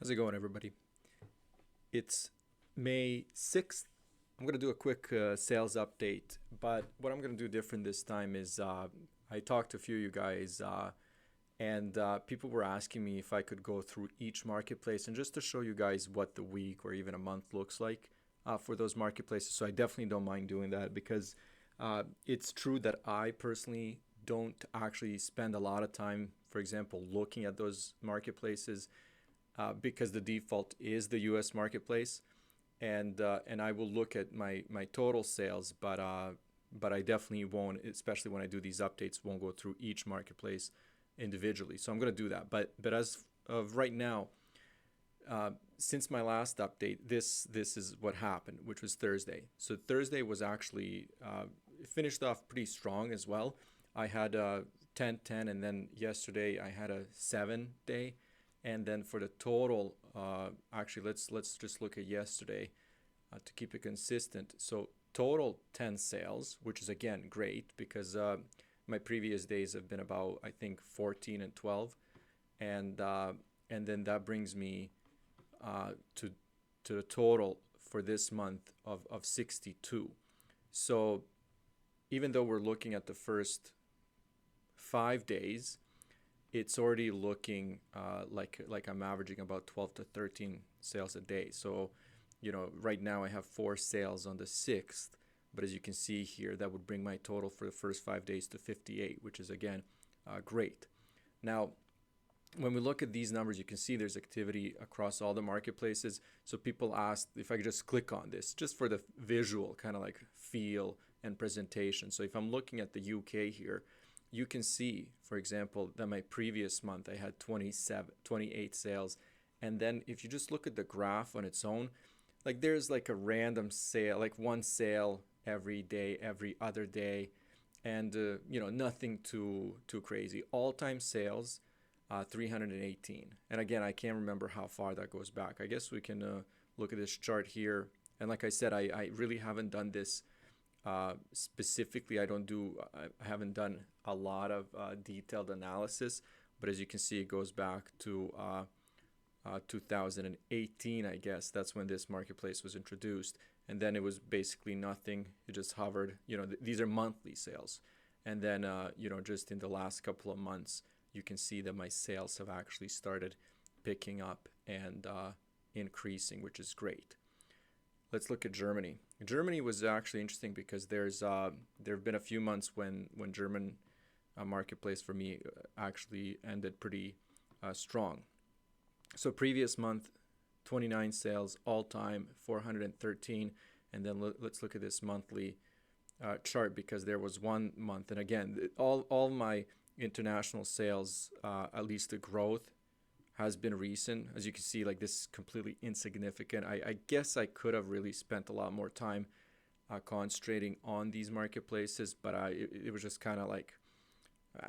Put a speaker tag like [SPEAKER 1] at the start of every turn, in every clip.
[SPEAKER 1] How's it going, everybody? It's May 6th. I'm going to do a quick sales update, but what I'm going to do different this time is I talked to a few of you guys, and people were asking me if I could go through each marketplace and just to show you guys what the week or even a month looks like for those marketplaces. So I definitely don't mind doing that because it's true that I personally don't actually spend a lot of time, for example, looking at those marketplaces because the default is the U.S. marketplace, and I will look at my total sales, but I definitely won't, especially when I do these updates, won't go through each marketplace individually. So I'm going to do that. But as of right now, since my last update, this is what happened, which was Thursday. So Thursday was actually finished off pretty strong as well. I had 10, 10, and then yesterday I had a 7 day, and then for the total, actually let's just look at yesterday to keep it consistent. So total 10 sales, which is again great because my previous days have been about I think 14 and 12, and and then that brings me to the total for this month of 62. So even though we're looking at the first 5 days, it's already looking like I'm averaging about 12 to 13 sales a day. So, right now I have 4 sales on the 6th, but as you can see here, that would bring my total for the first 5 days to 58, which is again great. Now, when we look at these numbers, you can see there's activity across all the marketplaces. So people asked if I could just click on this just for the visual kind of like feel and presentation. So if I'm looking at the UK here, you can see, for example, that my previous month I had 28 sales. And then if you just look at the graph on its own, like there's like a random sale, like one sale every day, every other day, and nothing too crazy. All-time sales 318. And again, I can't remember how far that goes back. I guess we can look at this chart here. And like I said, I really haven't done this specifically. I haven't done a lot of detailed analysis, but as you can see, it goes back to 2018, I guess. That's when this marketplace was introduced. And then it was basically nothing. It just hovered. These are monthly sales. And then, just in the last couple of months, you can see that my sales have actually started picking up and increasing, which is great. Let's look at Germany. Germany was actually interesting because there have been a few months when German marketplace for me actually ended pretty strong. So previous month, 29 sales, all time 413, and then let's look at this monthly chart because there was one month, and again, all my international sales, at least the growth has been recent. As you can see, like this is completely insignificant. I guess I could have really spent a lot more time concentrating on these marketplaces, but it was just kind of like,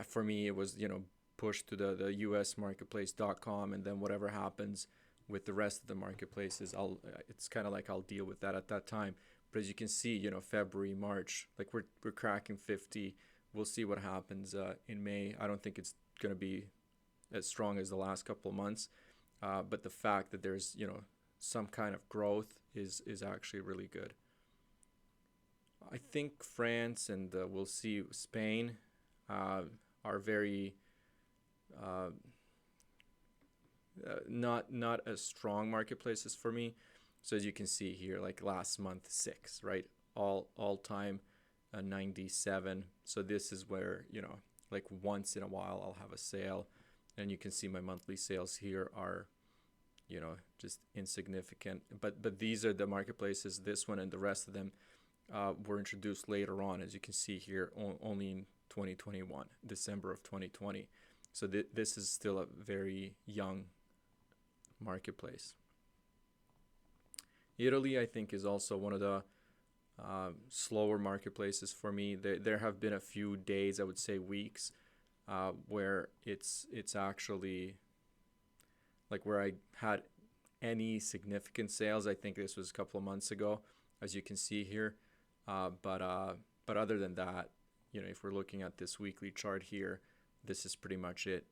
[SPEAKER 1] for me, it was, pushed to the US marketplace.com, and then whatever happens with the rest of the marketplaces, it's kind of like I'll deal with that at that time. But as you can see, February, March, like we're cracking 50. We'll see what happens in May. I don't think it's going to be as strong as the last couple of months, but the fact that there's some kind of growth is actually really good. I think France and we'll see Spain are very uh, not as strong marketplaces for me. So as you can see here, like last month 6, right? All time 97. So this is where like once in a while I'll have a sale, and you can see my monthly sales here are just insignificant. But these are the marketplaces. This one and the rest of them were introduced later on, as you can see here, only in 2021, December of 2020. So this is still a very young marketplace. Italy, I think, is also one of the slower marketplaces for me. There have been a few days, I would say weeks, where it's actually like where I had any significant sales. I think this was a couple of months ago, as you can see here. But other than that, if we're looking at this weekly chart here, this is pretty much it.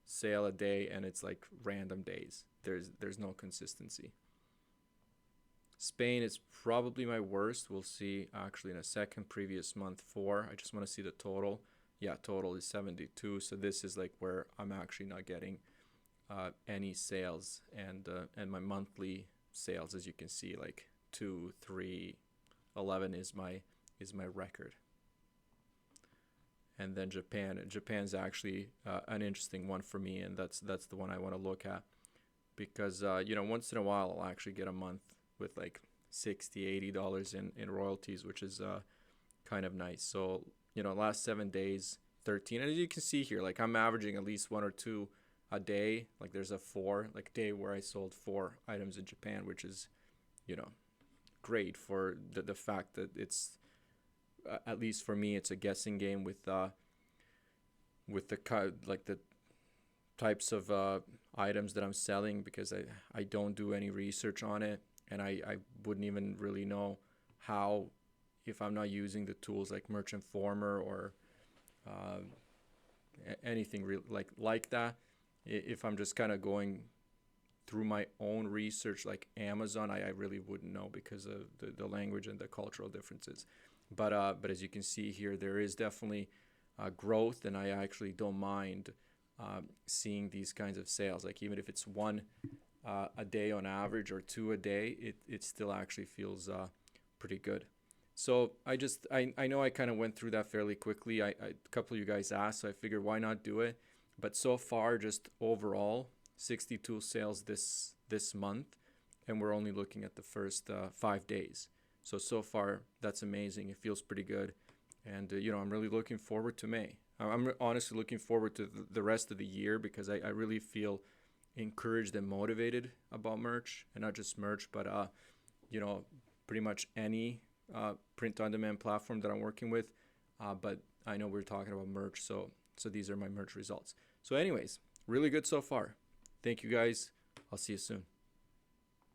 [SPEAKER 1] sale a day, and it's like random days. There's no consistency. Spain is probably my worst. We'll see actually in a second. Previous month 4. I just want to see the total. Yeah, total is 72. So this is like where I'm actually not getting any sales, and my monthly sales, as you can see, like 2, 3, 11 is my record. And then Japan's actually an interesting one for me, and that's the one I want to look at, because once in a while I'll actually get a month with like $60-$80 in royalties, which is kind of nice. So last 7 days, 13, and as you can see here, like I'm averaging at least 1 or 2 a day. Like there's a 4 like day where I sold 4 items in Japan, which is great for the fact that it's at least for me, it's a guessing game with the types of items that I'm selling, because I don't do any research on it, and I wouldn't even really know how, if I'm not using the tools like Merchant Former or anything like that. If I'm just kind of going through my own research like Amazon, I really wouldn't know because of the language and the cultural differences. But as you can see here, there is definitely growth, and I actually don't mind seeing these kinds of sales. Like even if it's 1 a day on average or 2 a day, it still actually feels pretty good. So I know I kind of went through that fairly quickly. A couple of you guys asked, so I figured why not do it. But so far, just overall, 62 sales this month, and we're only looking at the first 5 days. So far, that's amazing. It feels pretty good. And, I'm really looking forward to May. I'm honestly looking forward to the rest of the year, because I really feel encouraged and motivated about merch, and not just merch, but, pretty much any print-on-demand platform that I'm working with. But I know we're talking about merch, so these are my merch results. So anyways, really good so far. Thank you guys. I'll see you soon.